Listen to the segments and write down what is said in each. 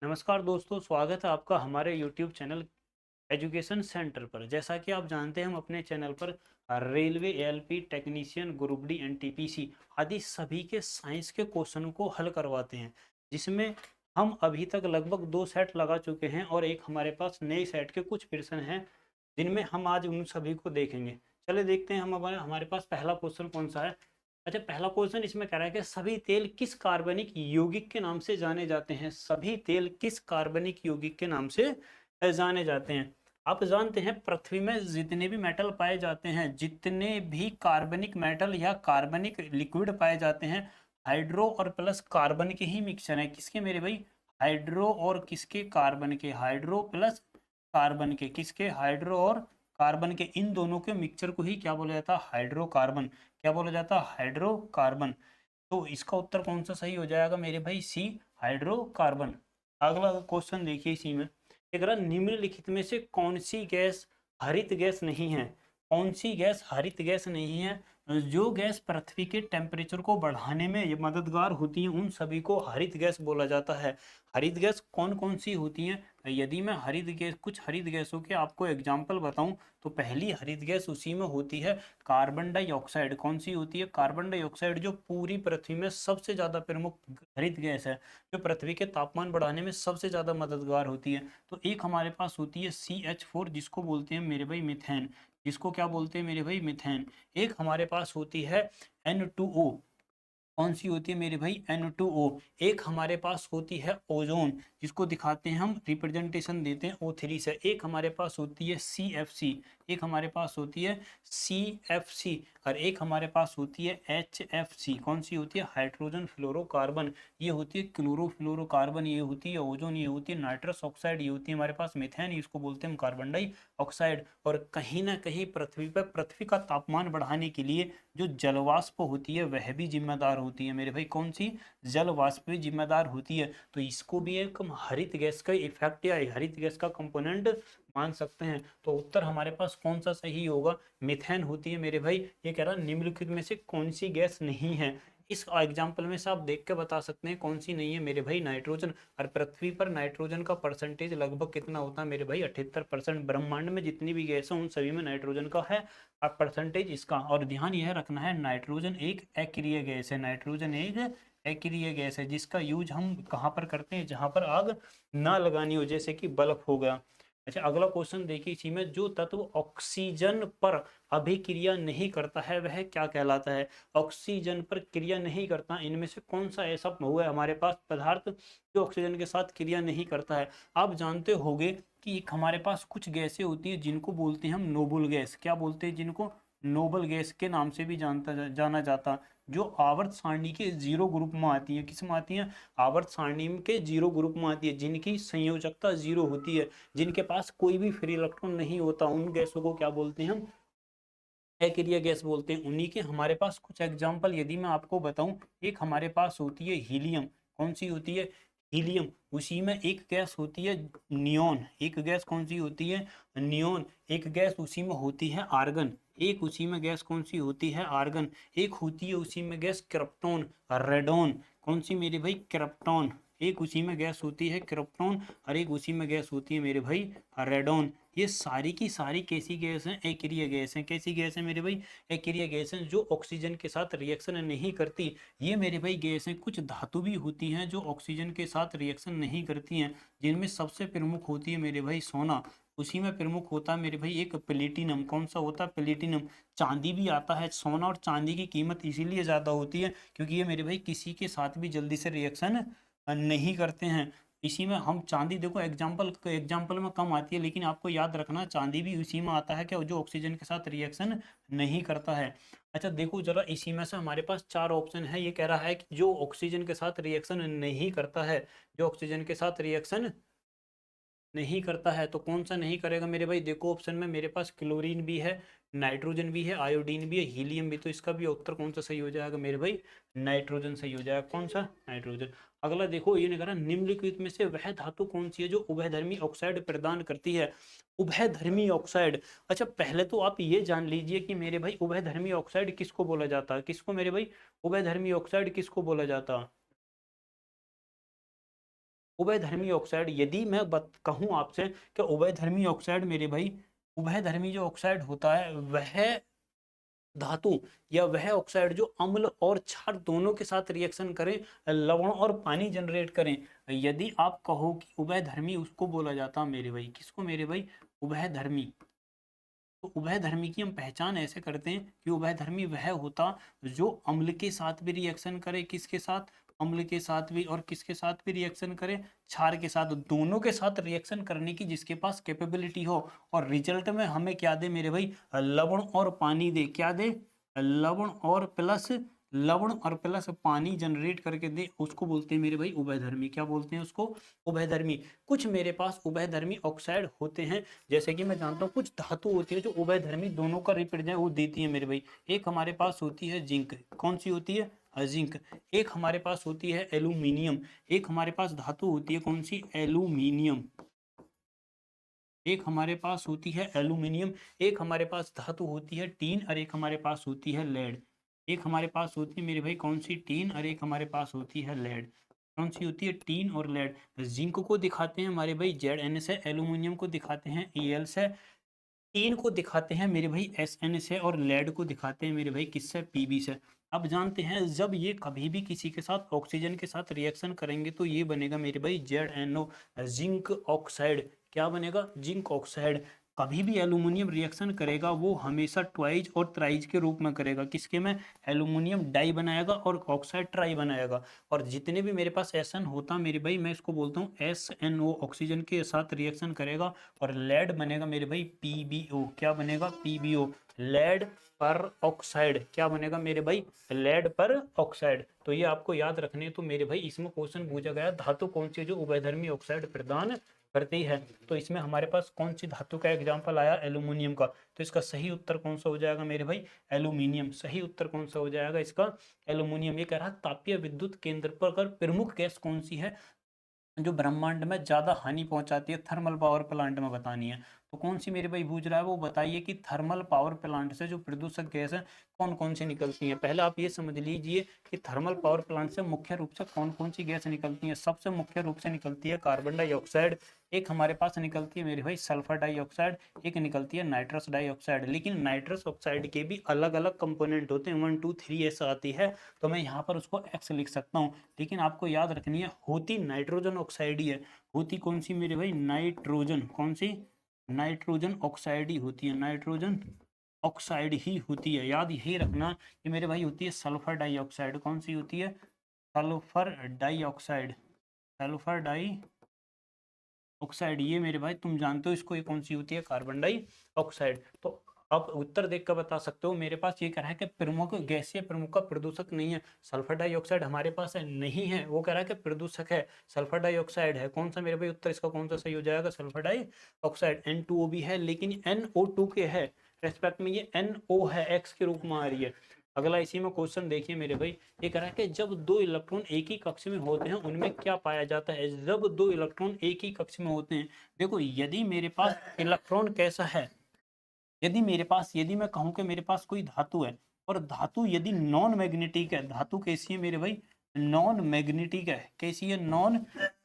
नमस्कार दोस्तों, स्वागत है आपका हमारे YouTube चैनल एजुकेशन सेंटर पर। जैसा कि आप जानते हैं, हम अपने चैनल पर railway, ALP technician, group D, NTPC आदि सभी के साइंस के क्वेश्चन को हल करवाते हैं, जिसमें हम अभी तक लगभग 2 सेट लगा चुके हैं और एक हमारे पास नए सेट के कुछ प्रश्न हैं जिनमें हम आज उन सभी को देखेंगे। चले देखते हैं हम हमारे हमारे पास पहला क्वेश्चन कौन सा है। अच्छा, पहला क्वेश्चन इसमें कह रहा है कि सभी तेल किस कार्बनिक यौगिक के नाम से जाने जाते हैं। सभी तेल किस कार्बनिक यौगिक के नाम से जाने जाते हैं। आप जानते हैं पृथ्वी में जितने भी मेटल पाए जाते हैं, जितने भी कार्बनिक मेटल या कार्बनिक लिक्विड पाए जाते हैं, हाइड्रो और प्लस कार्बन के ही मिक्सचर है। किसके मेरे भाई? हाइड्रो और किसके? कार्बन के। हाइड्रो प्लस कार्बन के। किसके? हाइड्रो और कार्बन के। इन दोनों के मिक्सचर को ही क्या बोला जाता है? हाइड्रोकार्बन। क्या बोला जाता है? हाइड्रोकार्बन। तो इसका उत्तर कौन सा सही हो जाएगा मेरे भाई? सी, हाइड्रोकार्बन। अगला क्वेश्चन देखिए इसी में। एक रहा, निम्नलिखित में से कौन सी गैस हरित गैस नहीं है? कौन सी गैस हरित गैस नहीं है? जो गैस पृथ्वी के टेम्परेचर को बढ़ाने में ये मददगार होती है, उन सभी को हरित गैस बोला जाता है। हरित गैस कौन कौन सी होती हैं? यदि मैं हरित गैस, कुछ हरित गैसों के आपको एग्जाम्पल बताऊं, तो पहली हरित गैस उसी में होती है कार्बन डाइऑक्साइड। कौन सी होती है? कार्बन डाइऑक्साइड, जो पूरी पृथ्वी में सबसे ज्यादा प्रमुख हरित गैस है, जो पृथ्वी के तापमान बढ़ाने में सबसे ज्यादा मददगार होती है। तो एक हमारे पास होती है CH4, जिसको बोलते हैं मेरे भाई मिथेन। जिसको क्या बोलते हैं मेरे भाई? मिथेन। एक हमारे पास होती है N2O। कौन सी होती है मेरे भाई? N2O। एक हमारे पास होती है ओजोन, जिसको दिखाते हैं, हम रिप्रेजेंटेशन देते हैं O3 से। एक हमारे पास होती है CFC। एक हमारे पास होती है CFC। और एक हमारे पास होती है HFC। कौन सी होती है? Hydrogen fluorocarbon. ये होती है क्लोरोफ्लोरोकार्बन। ये होती है ओजोन। ये होती है नाइट्रस ऑक्साइड। ये होती है हमारे पास मिथेन। इसको बोलते हैं हम कार्बन डाइऑक्साइड। और कहीं ना कहीं पृथ्वी पर, पृथ्वी का तापमान बढ़ाने के लिए जो जलवाष्प होती है वह भी जिम्मेदार होती है मेरे भाई। कौन सी? जलवाष्प भी जिम्मेदार होती है। तो इसको भी एक हम हरित गैस का इफेक्ट या हरित गैस का कंपोनेंट मान सकते हैं। तो उत्तर हमारे पास कौन सा सही होगा? मिथेन होती है मेरे भाई। ये कह रहा निम्नलिखित में से कौन सी गैस नहीं है। इस एग्जाम्पल में से आप देख के बता सकते हैं कौन सी नहीं है मेरे भाई? नाइट्रोजन। और पृथ्वी पर नाइट्रोजन का परसेंटेज लगभग कितना होता है मेरे भाई? 78%। ब्रह्मांड में जितनी भी गैस है उन सभी में नाइट्रोजन का है और परसेंटेज इसका। और ध्यान यह रखना है, नाइट्रोजन एक अक्रिय गैस है। नाइट्रोजन एक अक्रिय गैस है, जिसका यूज हम कहाँ पर करते हैं? जहां पर आग ना लगानी हो, जैसे कि बल्ब हो गया। अच्छा, अगला क्वेश्चन देखिए इसी में। जो तत्व ऑक्सीजन पर अभिक्रिया नहीं करता है वह क्या कहलाता है? ऑक्सीजन पर क्रिया नहीं करता, इनमें से कौन सा ऐसा हुआ है हमारे पास पदार्थ जो ऑक्सीजन के साथ क्रिया नहीं करता है? आप जानते होंगे कि एक हमारे पास कुछ गैसें होती है जिनको बोलते हैं हम नोबल गैस। क्या बोलते हैं जिनको? नोबल गैस के नाम से भी जाना जाता, जो आवर्त सारणी के जीरो ग्रुप में आती है। किस में आती है? आवर्त सारणी के जीरो ग्रुप में आती है, जिनकी संयोजकता जीरो होती है, जिनके पास कोई भी फ्री इलेक्ट्रॉन नहीं होता। उन गैसों को क्या बोलते हैं हम? अकेरिया गैस बोलते हैं। उन्हीं के हमारे पास कुछ एग्जांपल यदि मैं आपको बताऊं, एक हमारे पास होती है हीलियम। कौन सी होती है? हीलियम। उसी में एक गैस होती है नियोन। एक गैस कौन सी होती है? नियोन। एक गैस उसी में होती है आर्गन। एक उसी में गैस कौन सी होती है? आर्गन। एक होती है उसी में गैस क्रिप्टॉन, रेडॉन। कौन सी मेरे भाई? क्रिप्टॉन। एक उसी में गैस होती है क्रिप्टॉन और एक उसी में गैस होती है मेरे भाई रेडॉन। ये सारी की सारी कैसी गैस हैं? अकेरिया गैस हैं। कैसी गैस है मेरे भाई? अकेरिया गैस हैं, जो ऑक्सीजन के साथ रिएक्शन नहीं करती। ये मेरे भाई गैस हैं। कुछ धातु भी होती हैं जो ऑक्सीजन के साथ रिएक्शन नहीं करती हैं, जिनमें सबसे प्रमुख होती है मेरे भाई सोना। उसी में प्रमुख होता है मेरे भाई एक प्लेटिनम। कौन सा होता है? प्लेटिनम। चांदी भी आता है। सोना और चांदी की कीमत इसीलिए ज़्यादा होती है क्योंकि ये मेरे भाई किसी के साथ भी जल्दी से रिएक्शन नहीं करते हैं। इसी में हम चांदी, देखो एग्जाम्पल में कम आती है, लेकिन आपको याद रखना चांदी भी उसी में आता है क्या? जो ऑक्सीजन के साथ रिएक्शन नहीं करता है। अच्छा देखो जरा, इसी में से हमारे पास चार ऑप्शन है। ये कह रहा है कि जो ऑक्सीजन के साथ रिएक्शन नहीं करता है, जो ऑक्सीजन के साथ रिएक्शन नहीं करता है, तो कौन सा नहीं करेगा मेरे भाई? देखो ऑप्शन में मेरे पास क्लोरीन भी है, नाइट्रोजन भी है, आयोडीन भी है, हीलियम भी। तो इसका भी उत्तर कौन सा सही हो जाएगा मेरे भाई? नाइट्रोजन सही हो जाएगा। कौन सा? नाइट्रोजन। अगला देखो, ये नहीं कह रहा निम्नलिखित में से वह धातु कौन सी है जो उभयधर्मी ऑक्साइड प्रदान करती है? उभयधर्मी ऑक्साइड। अच्छा पहले तो आप ये जान लीजिए कि मेरे भाई उभयधर्मी ऑक्साइड किसको बोला जाता है? किसको मेरे भाई? उभयधर्मी ऑक्साइड किसको बोला जाता है? उभयधर्मी ऑक्साइड, यदि मैं कहूँ आपसे कि उभयधर्मी ऑक्साइड मेरे भाई, उभयधर्मी जो ऑक्साइड होता है वह धातु या वह ऑक्साइड जो अम्ल और क्षार दोनों के साथ रिएक्शन करें, लवण और पानी जनरेट करें, यदि आप कहो कि उभयधर्मी, उसको बोला जाता मेरे भाई, किसको मेरे भाई, उभयधर्मी। तो उभयधर्मी की हम पहचान ऐसे करते हैं कि उभयधर्मी वह होता जो अम्ल के साथ भी रिएक्शन करे, किसके साथ, अम्ल के साथ भी, और किसके साथ भी रिएक्शन करे, क्षार के साथ, दोनों के साथ रिएक्शन करने की जिसके पास कैपेबिलिटी हो, और रिजल्ट में हमें क्या दे मेरे भाई, लवण और पानी दे, क्या दे, लवण और प्लस, लवण और प्लस पानी जनरेट करके दे, उसको बोलते हैं मेरे भाई उभयधर्मी। क्या बोलते हैं उसको, उभयधर्मी। कुछ मेरे पास उभयधर्मी ऑक्साइड होते हैं, जैसे कि मैं जानता हूँ कुछ धातु होती है जो उभयधर्मी दोनों का रिप्रेजेंट वो देती है मेरे भाई। एक हमारे पास होती है जिंक, कौन सी होती है, जिंक। एक हमारे पास होती है एल्यूमिनियम, एक हमारे पास धातु होती है कौन सी, एल्यूमिनियम। एक हमारे पास होती है एल्यूमिनियम, एक हमारे पास धातु होती है टीन, और एक हमारे पास होती है लेड। एक हमारे पास होती है मेरे भाई कौन सी, टीन, और एक हमारे पास होती है लेड। कौन सी होती है, टीन और लेड। जिंक को दिखाते हैं हमारे भाई Zn से, एल्यूमिनियम को दिखाते हैं Al से, टीन को दिखाते हैं मेरे भाई Sn से, और लेड को दिखाते हैं मेरे भाई किससे, Pb से। अब जानते हैं जब ये कभी भी किसी के साथ ऑक्सीजन के साथ रिएक्शन करेंगे तो ये बनेगा मेरे भाई ZnO, जिंक ऑक्साइड। क्या बनेगा, जिंक ऑक्साइड। कभी भी एल्यूमिनियम रिएक्शन करेगा वो हमेशा ट्वाइज और थ्राइज के रूप में करेगा, किसके में, एल्यूमिनियम डाई बनाएगा और ऑक्साइड ट्राई बनाएगा। और जितने भी मेरे पास एसन होता मेरे भाई, मैं इसको बोलता हूँ SNO, ऑक्सीजन के साथ रिएक्शन करेगा, और लेड बनेगा मेरे भाई PbO। क्या बनेगा, PbO, लेड पर ऑक्साइड। क्या बनेगा मेरे भाई, लेड पर ऑक्साइड। तो ये आपको याद रखने, तो मेरे भाई इसमें क्वेश्चन पूछा गया धातु कौन सी जो उभयधर्मी ऑक्साइड प्रदान करती है, तो इसमें हमारे पास कौन सी धातु का एग्जाम्पल आया, एल्यूमिनियम का। तो इसका सही उत्तर कौन सा हो जाएगा मेरे भाई, एल्यूमिनियम। सही उत्तर कौन सा हो जाएगा इसका, एल्यूमिनियम। ये कह रहा तापीय विद्युत केंद्र पर प्रमुख गैस कौन सी है जो ब्रह्मांड में ज्यादा हानि पहुंचाती है, थर्मल पावर प्लांट में बतानी है। तो कौन सी मेरे भाई पूछ रहा है, वो बताइए कि थर्मल पावर प्लांट से जो प्रदूषक गैस है कौन कौन सी निकलती है। पहले आप ये समझ लीजिए कि थर्मल पावर प्लांट से मुख्य रूप से कौन कौन सी गैस निकलती है। सबसे मुख्य रूप से निकलती है कार्बन डाइऑक्साइड, एक हमारे पास निकलती है मेरे भाई सल्फर डाइऑक्साइड, एक निकलती है नाइट्रस डाइऑक्साइड। लेकिन नाइट्रस ऑक्साइड के भी अलग अलग कंपोनेंट होते हैं, 1 2 3 ऐसा आती है, तो मैं यहाँ पर उसको एक्स लिख सकता हूँ। लेकिन आपको याद रखनी है होती नाइट्रोजन ऑक्साइड ही है। होती कौन सी मेरे भाई, नाइट्रोजन, कौन सी, नाइट्रोजन ऑक्साइड ही होती है, नाइट्रोजन ऑक्साइड ही होती है। याद यही रखना कि मेरे भाई होती है सल्फर डाइऑक्साइड। कौन सी होती है, sulphur dioxide, sulphur dioxide. ये मेरे भाई तुम जानते हो इसको, ये कौन सी होती है, कार्बन डाइऑक्साइड। तो आप उत्तर देख कर बता सकते हो। मेरे पास ये कह रहा है कि प्रमुख गैसीय प्रमुख का प्रदूषक नहीं है, सल्फर डाइऑक्साइड हमारे पास है, नहीं है, वो कह रहा है कि प्रदूषक है, सल्फर डाइऑक्साइड है। कौन सा मेरे भाई उत्तर इसका कौन सा सही हो जाएगा, सल्फर डाइऑक्साइड। N2O भी है, लेकिन NO2 के है रेस्पेक्ट में ये NO है, X के रूप में आ रही है। अगला इसी में क्वेश्चन देखिए मेरे भाई, ये कह रहा है कि जब दो इलेक्ट्रॉन एक ही कक्ष में होते हैं उनमें क्या पाया जाता है। जब दो इलेक्ट्रॉन एक ही कक्ष में होते हैं, देखो यदि मेरे पास इलेक्ट्रॉन कैसा है, यदि मेरे पास, यदि मैं कहूं कि मेरे पास कोई धातु है, और धातु यदि नॉन मैग्नेटिक है, धातु कैसी है मेरे भाई, नॉन मैग्नेटिक है। कैसी है, नॉन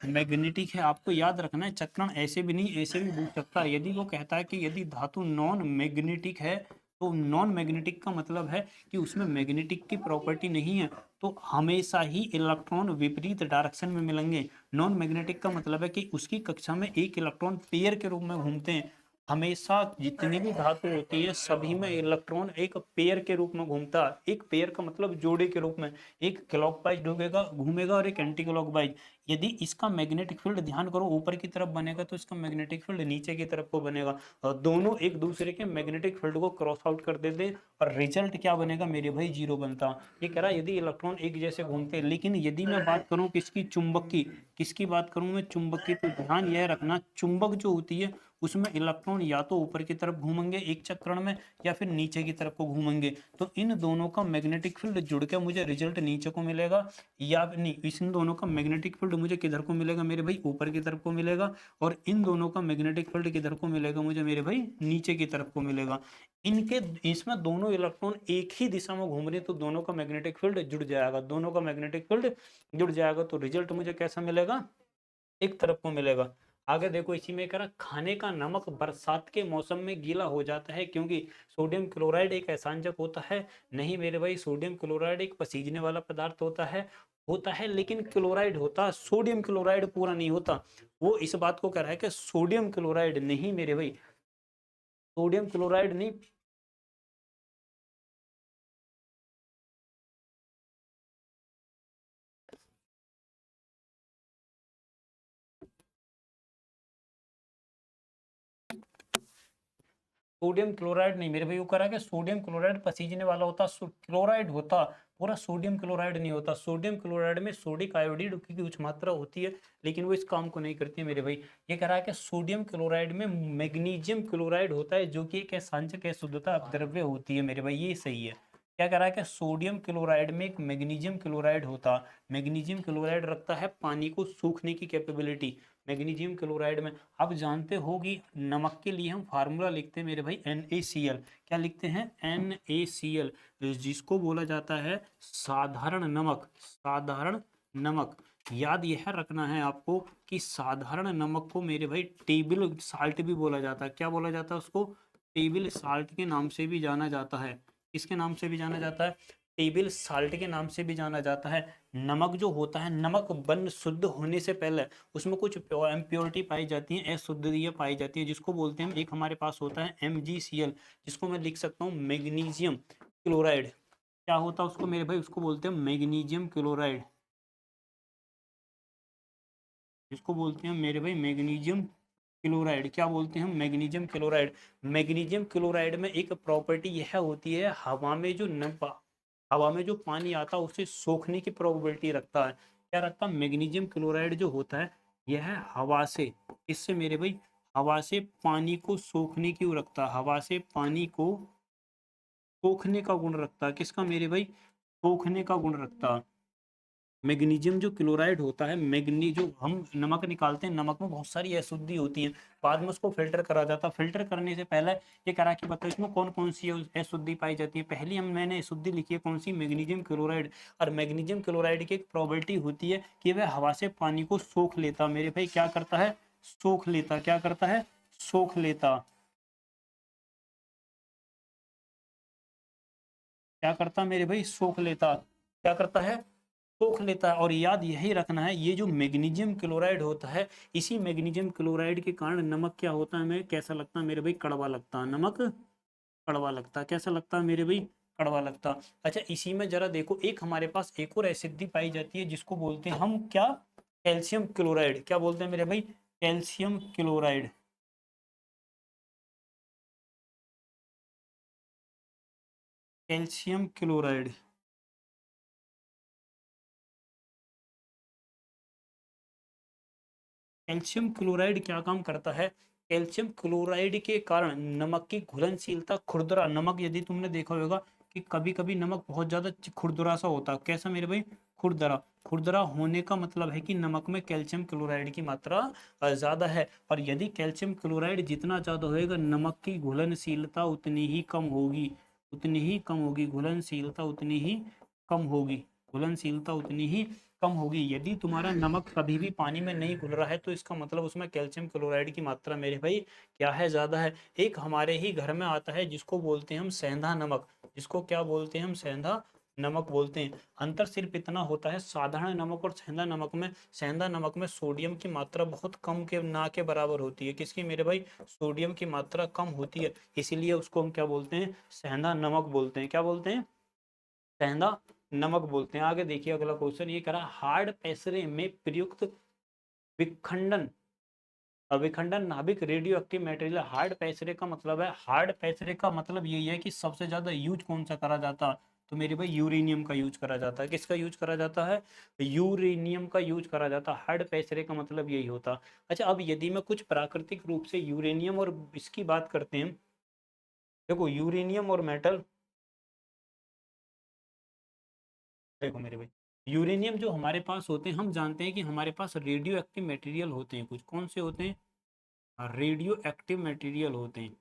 मैग्नेटिक है। आपको याद रखना है, चक्रण ऐसे भी नहीं ऐसे भी पूछ सकता है। यदि वो कहता है कि यदि धातु नॉन मैग्नेटिक है, तो नॉन मैग्नेटिक का मतलब है कि उसमें मैग्नेटिक की प्रॉपर्टी नहीं है, तो हमेशा ही इलेक्ट्रॉन विपरीत डायरेक्शन में मिलेंगे। नॉन मैग्नेटिक का मतलब है कि उसकी कक्षा में एक इलेक्ट्रॉन पेयर के रूप में घूमते हैं। हमेशा जितनी भी धातु होती है सभी में इलेक्ट्रॉन एक पेयर के रूप में घूमता है। एक पेयर का मतलब जोड़े के रूप में, एक क्लॉकवाइज घूमेगा घूमेगा और एक एंटी क्लॉकवाइज। यदि इसका मैग्नेटिक फील्ड ध्यान करो ऊपर की तरफ बनेगा, तो इसका मैग्नेटिक फील्ड नीचे की तरफ को बनेगा, और दोनों एक दूसरे के मैग्नेटिक फील्ड को क्रॉस आउट कर देते, और रिजल्ट क्या बनेगा मेरे भाई, जीरो बनता। ये कह रहा है यदि इलेक्ट्रॉन एक जैसे घूमते हैं। लेकिन यदि मैं बात करूं किसकी, चुंबक की, किसकी बात करूं मैं, चुंबक की, तो ध्यान यह रखना चुंबक जो होती है उसमें इलेक्ट्रॉन या तो ऊपर की तरफ घूमेंगे एक चक्रण में, या फिर नीचे की तरफ को घूमेंगे। तो इन दोनों का मैग्नेटिक फील्ड जुड़ के मुझे रिजल्ट नीचे को मिलेगा, या नहीं, इन दोनों का मैग्नेटिक फील्ड मुझे किधर को मिलेगा मेरे भाई, ऊपर की तरफ को मिलेगा, और इन दोनों का मैग्नेटिक फील्ड किधर को मिलेगा मुझे मेरे भाई, नीचे की तरफ को मिलेगा। इनके इसमें दोनों इलेक्ट्रॉन एक ही दिशा में घूम रहे हैं, तो दोनों का मैग्नेटिक फील्ड जुड़ जाएगा, दोनों का मैग्नेटिक फील्ड जुड़ जाएगा, तो रिजल्ट मुझे कैसा मिलेगा, एक तरफ को मिलेगा। आगे देखो इसी में कह रहा खाने का नमक बरसात के मौसम में गीला हो जाता है क्योंकि सोडियम क्लोराइड एक ऐसांजक होता है। नहीं मेरे भाई, सोडियम क्लोराइड एक पसीजने वाला पदार्थ होता है लेकिन क्लोराइड होता, सोडियम क्लोराइड पूरा नहीं होता। वो इस बात को कह रहा है कि सोडियम क्लोराइड नहीं मेरे भाई, सोडियम क्लोराइड नहीं। सोडियम क्लोराइड नहीं मेरे भाई, वो कह रहा है कि सोडियम क्लोराइड पसीजने वाला होता, क्लोराइड होता, पूरा सोडियम क्लोराइड नहीं होता। सोडियम क्लोराइड में सोडिक आयोडीन की उच्च मात्रा होती है लेकिन वो इस काम को नहीं करती है मेरे भाई। ये कह रहा है कि सोडियम क्लोराइड में मैग्नीशियम क्लोराइड होता है जो कि एक सांचक शुद्धता अपद्रव्य होती है मेरे भाई, ये सही है। क्या कह रहा है कि सोडियम क्लोराइड में एक मैग्नीशियम क्लोराइड होता, मैग्नीशियम क्लोराइड रखता है पानी को सूखने की कैपेबिलिटी। मैग्नीशियम क्लोराइड में आप जानते हो कि नमक के लिए हम फार्मूला लिखते हैं मेरे भाई NaCl। क्या लिखते हैं? NaCl, जिसको बोला जाता है साधारण नमक। साधारण नमक, याद यह रखना है आपको कि साधारण नमक को मेरे भाई टेबल साल्ट भी बोला जाता है। क्या बोला जाता है उसको? टेबल साल्ट के नाम से भी जाना जाता है। किसके नाम से भी जाना जाता है? टेबल साल्ट के नाम से भी जाना जाता है। नमक जो होता है, नमक बन शुद्ध होने से पहले उसमें कुछ इम्प्योरिटी पाई जाती है, अशुद्धता पाई जाती है, जिसको बोलते हैं, एक हमारे पास होता है MgCl, जिसको मैं लिख सकता हूँ मैग्नीशियम क्लोराइड। क्या होता है उसको मेरे भाई? उसको बोलते हैं मैग्नीशियम क्लोराइड, जिसको बोलते हैं मेरे भाई मैग्नीशियम क्लोराइड। क्या बोलते हैं? Magnesium chloride. मैग्नीशियम क्लोराइड में एक प्रॉपर्टी यह होती है, हवा में जो पानी आता है उसे सोखने की प्रोबेबिलिटी रखता है। क्या रखता है? मैग्नीशियम क्लोराइड जो होता है यह हवा से, इससे मेरे भाई हवा से पानी को सोखने की वो रखता है, हवा से पानी को सोखने का गुण रखता है। किसका मेरे भाई? सोखने का गुण रखता है। मैग्नीशियम जो क्लोराइड होता है, मैग्नी जो हम नमक निकालते हैं, नमक में बहुत सारी अशुद्धि होती है, बाद में उसको फिल्टर करा जाता है। फिल्टर करने से पहले ये करा कि बताओ इसमें कौन कौन सी अशुद्धि पाई जाती है। पहली मैंने अशुद्धि लिखी है कौन सी? Magnesium chloride. और मैग्नीशियम क्लोराइड की एक प्रॉपर्टी होती है कि वह हवा से पानी को सोख लेता मेरे भाई। क्या करता है? सोख लेता। क्या करता है? सोख लेता। क्या करता मेरे भाई? सोख लेता। क्या करता है? सोख लेता है। और याद यही रखना है, ये जो मैग्नीशियम क्लोराइड होता है, इसी मैग्नीशियम क्लोराइड के कारण नमक क्या होता है, हमें कैसा लगता है मेरे भाई? कड़वा लगता है। नमक कड़वा लगता है। कैसा लगता है मेरे भाई? कड़वा लगता है। अच्छा, इसी में जरा देखो, एक हमारे पास एक और एसिड पाई जाती है जिसको बोलते हैं हम क्या? Calcium chloride. क्या बोलते हैं मेरे भाई? Calcium chloride. Calcium chloride. Calcium chloride क्या काम करता है? कैल्शियम क्लोराइड के कारण नमक की घुलनशीलता, खुरदरा नमक, यदि तुमने देखा होगा कि कभी कभी नमक बहुत ज्यादा खुरदरा सा होता है। कैसा मेरे भाई? खुरदरा। खुरदरा होने का मतलब है कि नमक में कैल्शियम क्लोराइड की मात्रा ज्यादा है। और यदि कैल्शियम क्लोराइड जितना ज्यादा होएगा, नमक की घुलनशीलता उतनी ही कम होगी। उतनी ही कम होगी घुलनशीलता, उतनी ही कम होगी घुलनशीलता, उतनी ही कम होगी। यदि तुम्हारा नमक कभी भी पानी में नहीं घुल रहा है तो इसका मतलब उसमें कैल्शियम क्लोराइड की मात्रा मेरे भाई क्या है? ज्यादा है। एक हमारे ही घर में आता है जिसको बोलते हैं हम सेंधा नमक। जिसको क्या बोलते हैं? हम सेंधा नमक बोलते हैं। अंतर सिर्फ इतना होता है साधारण नमक और सेंधा नमक में, सेंधा नमक में सोडियम की मात्रा बहुत कम के ना के बराबर होती है। किसकी मेरे भाई? सोडियम की मात्रा कम होती है, इसीलिए उसको हम क्या बोलते हैं? सेंधा नमक बोलते हैं। क्या बोलते हैं? सेंधा नमक बोलते हैं। आगे देखिए अगला क्वेश्चन ये करा, हार्ड पैसरे में प्रयुक्त विखंडन, विखंडन नाभिक रेडियो एक्टिव मटेरियल। हार्ड पैसरे का मतलब है, हार्ड पैसरे का मतलब यही है कि सबसे ज्यादा यूज कौन सा करा जाता है? तो मेरे भाई यूरेनियम का यूज करा जाता है। किसका यूज करा जाता है? यूरेनियम का यूज करा जाता है। हार्ड पैसरे का मतलब यही होता। अच्छा, अब यदि मैं कुछ प्राकृतिक रूप से यूरेनियम और इसकी बात करते हैं, देखो यूरेनियम और मेटल, देखो मेरे भाई, यूरेनियम जो हमारे पास होते हैं, हम जानते हैं कि हमारे पास रेडियो एक्टिव मटेरियल होते हैं। कुछ कौन से होते हैं? रेडियो एक्टिव मटेरियल होते हैं।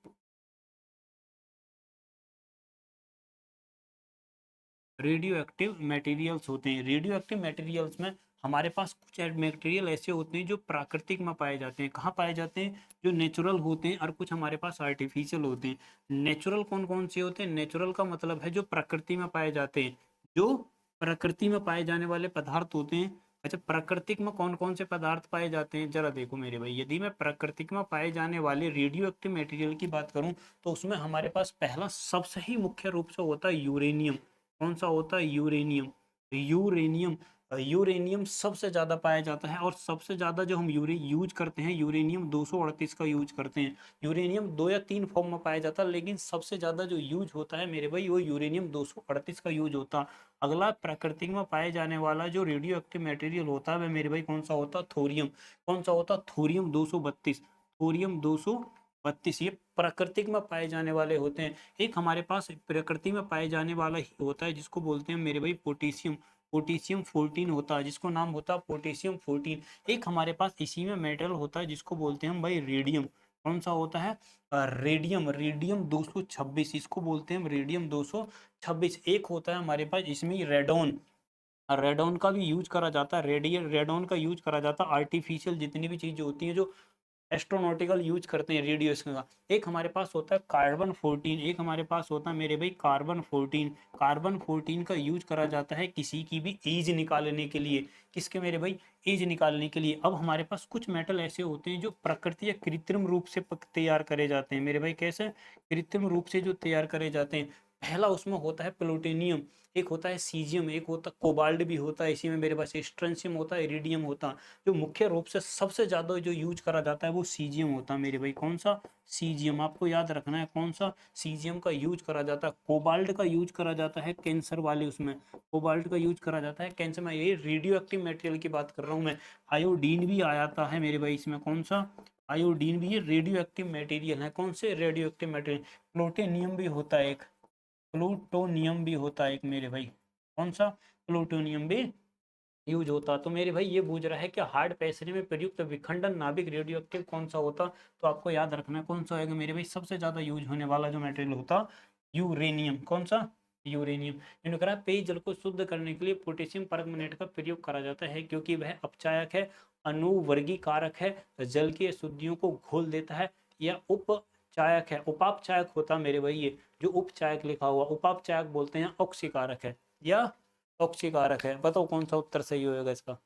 रेडियो एक्टिव मटेरियल्स होते हैं। रेडियो एक्टिव मटेरियल्स में हमारे पास कुछ मटेरियल ऐसे होते हैं जो प्राकृतिक में पाए जाते हैं। कहाँ पाए जाते हैं? जो नेचुरल होते हैं, और कुछ हमारे पास आर्टिफिशियल होते हैं। नेचुरल कौन कौन से होते हैं? नेचुरल का मतलब है जो प्रकृति में पाए जाते हैं, जो प्रकृति में पाए जाने वाले पदार्थ होते हैं। अच्छा, प्राकृतिक में कौन कौन से पदार्थ पाए जाते हैं जरा देखो मेरे भाई। यदि मैं प्राकृतिक में पाए जाने वाले रेडियो एक्टिव मटेरियल की बात करूं तो उसमें हमारे पास पहला सबसे ही मुख्य रूप से होता है यूरेनियम। कौन सा होता है? यूरेनियम। यूरेनियम यूरेनियम सबसे ज़्यादा पाया जाता है, और सबसे ज़्यादा जो हम यूज करते हैं यूरेनियम 238 का यूज करते हैं। यूरेनियम 2 या 3 फॉर्म में पाया जाता है, लेकिन सबसे ज़्यादा जो यूज होता है मेरे भाई वो यूरेनियम 238 का यूज होता है। अगला प्रकृति में पाए जाने वाला जो रेडियो एक्टिव मटेरियल होता है वह मेरे भाई कौन सा होता है? थोरियम। कौन सा होता है? थोरियम 232। थोरियम 232 ये प्राकृतिक में पाए जाने वाले होते हैं। एक हमारे पास प्रकृति में पाए जाने वाला ही होता है जिसको बोलते हैं मेरे भाई पोटेशियम। पोटेशियम 14 होता है, जिसको नाम होता है पोटेशियम 14। एक हमारे पास इसी में मेटल होता है जिसको बोलते हैं हम भाई रेडियम। कौन सा होता है? रेडियम। रेडियम 226 इसको बोलते हैं हम रेडियम 226। एक होता है हमारे पास इसमें रेडोन। रेडोन का भी यूज करा जाता है। रेडोन का यूज करा जाता है आर्टिफिशियल जितनी भी चीजें होती हैं जो एस्ट्रोनॉटिकल यूज करते हैं रेडिएशन का। एक हमारे पास होता है कार्बन 14। एक हमारे पास होता है मेरे भाई कार्बन 14। कार्बन 14 का यूज करा जाता है किसी की भी एज निकालने के लिए। किसके मेरे भाई? एज निकालने के लिए। अब हमारे पास कुछ मेटल ऐसे होते हैं जो प्रकृति या कृत्रिम रूप से तैयार करे जाते हैं मेरे भाई। कैसे? कृत्रिम रूप से जो तैयार करे जाते हैं। पहला उसमें होता है प्लूटोनियम, एक होता है सीजियम, एक होता है कोबाल्ट भी होता है इसी में मेरे पास, स्ट्रंशियम होता है, इरिडियम होता है। जो मुख्य रूप से सबसे ज्यादा जो यूज करा जाता है वो सीजियम होता है मेरे भाई। कौन सा? सीजियम। आपको याद रखना है कौन सा? सीजियम का यूज करा जाता है। कोबाल्ट का यूज करा जाता है कैंसर वाले उसमें। कोबाल्ट का यूज करा जाता है कैंसर में। ये रेडियो एक्टिव मटेरियल की बात कर रहा हूँ मैं। आयोडीन भी आ जाता है मेरे भाई इसमें। कौन सा? आयोडीन भी ये रेडियो एक्टिव मटेरियल है। कौन से रेडियो एक्टिव मटेरियल? प्लूटोनियम भी होता है एक। प्लूटोनियम भी होता है एक मेरे भाई। कौन सा? प्लूटोनियम भी यूज होता। तो मेरे भाई ये पूछ रहा है कि हार्ड पेशरी में प्रयुक्त विखंडन नाभिक रेडियो एक्टिव कौन सा होता? तो आपको याद रखना है कौन सा होगा मेरे भाई। सबसे ज्यादा यूज होने वाला जो मटेरियल होता यूरेनियम। कौन सा? यूरेनियम। इन्होंने कहा पेयजल को शुद्ध करने के लिए पोटेशियम परमंगनेट का प्रयोग करा जाता है क्योंकि वह अपचायक है, अनुवर्गीकारक है, जल की अशुद्धियों को घोल देता है, या उपचायक है। उपापचायक होता मेरे भाई ये जो उपचायक लिखा हुआ उपापचायक बोलते हैं, ऑक्सीकारक है या ऑक्सीकारक है। बताओ कौन सा उत्तर सही होएगा इसका?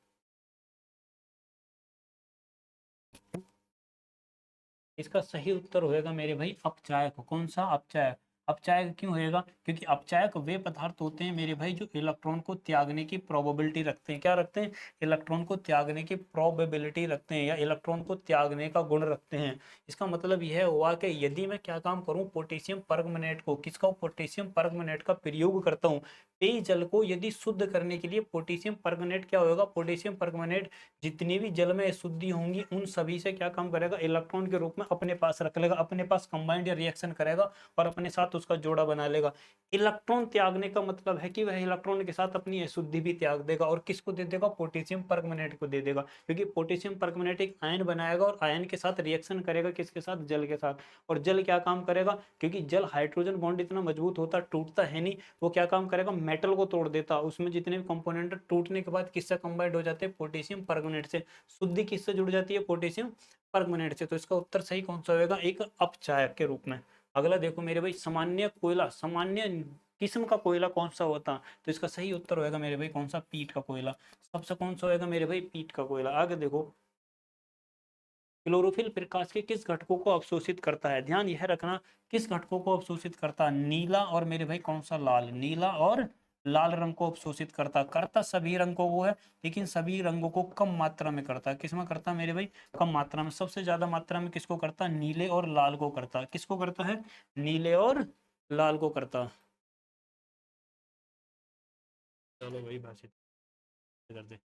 इसका सही उत्तर होएगा मेरे भाई अपचायक। कौन सा? अपचायक। अपचायक क्यों होएगा? क्योंकि अपचायक वे पदार्थ होते हैं मेरे भाई जो इलेक्ट्रॉन को त्यागने की प्रोबेबिलिटी रखते हैं। क्या रखते हैं? इलेक्ट्रॉन को त्यागने की प्रोबेबिलिटी रखते हैं, या इलेक्ट्रॉन को त्यागने का गुण रखते हैं। इसका मतलब यह हुआ कि यदि मैं क्या काम करूं, पोटेशियम परमंगनेट को, किसका? पोटेशियम परमंगनेट का प्रयोग करता हूं पेयजल को यदि शुद्ध करने के लिए। पोटेशियम परमंगनेट क्या होगा? पोटेशियम परमंगनेट जितनी भी जल में अशुद्धि होंगी उन सभी से क्या काम करेगा? इलेक्ट्रॉन के रूप में अपने पास रख लेगा, अपने पास कंबाइंड या रिएक्शन करेगा और अपने साथ उसका जोड़ा बना लेगा। इलेक्ट्रॉन त्यागने का मतलब है कि वह इलेक्ट्रॉन के साथ अपनी अशुद्धि भी त्याग देगा, और किसको दे देगा? पोटेशियम परमंगनेट को दे देगा। क्योंकि पोटेशियम परमंगनेट एक आयन बनाएगा और आयन के साथ रिएक्शन करेगा, किसके साथ? जल के साथ। और जल क्या काम करेगा? क्योंकि जल हाइड्रोजन बॉन्ड इतना मजबूत होता, टूटता है नहीं, वो क्या काम करेगा? मेटल को तोड़ देता। उसमें जितने भी कंपोनेंट टूटने के बाद किससे कंबाइंड हो जाते हैं? पोटेशियम परमंगनेट से। शुद्धि किससे जुड़ जाती है? पोटेशियम परमंगनेट से। तो इसका उत्तर सही कौन सा होगा? एक अपचायक के रूप में। अगला देखो मेरे भाई, सामान्य कोयला, सामान्य किस्म का कोयला कौन सा होता? तो इसका सही उत्तर होगा मेरे भाई कौन सा? पीट का कोयला। सबसे कौन सा होगा मेरे भाई? पीट का कोयला। आगे देखो, क्लोरोफिल प्रकाश के किस घटकों को अवशोषित करता है? ध्यान यह रखना, किस घटकों को अवशोषित करता है? नीला और मेरे भाई कौन सा? लाल। नीला और लाल रंग को अवशोषित करता सभी रंगों को है, लेकिन सभी रंगों को कम मात्रा में करता है। किसमें करता है मेरे भाई? कम मात्रा में। सबसे ज्यादा मात्रा में किसको करता है? नीले और लाल को करता है। किसको करता है? नीले और लाल को करता है। चलो भाई भाषित कर दे।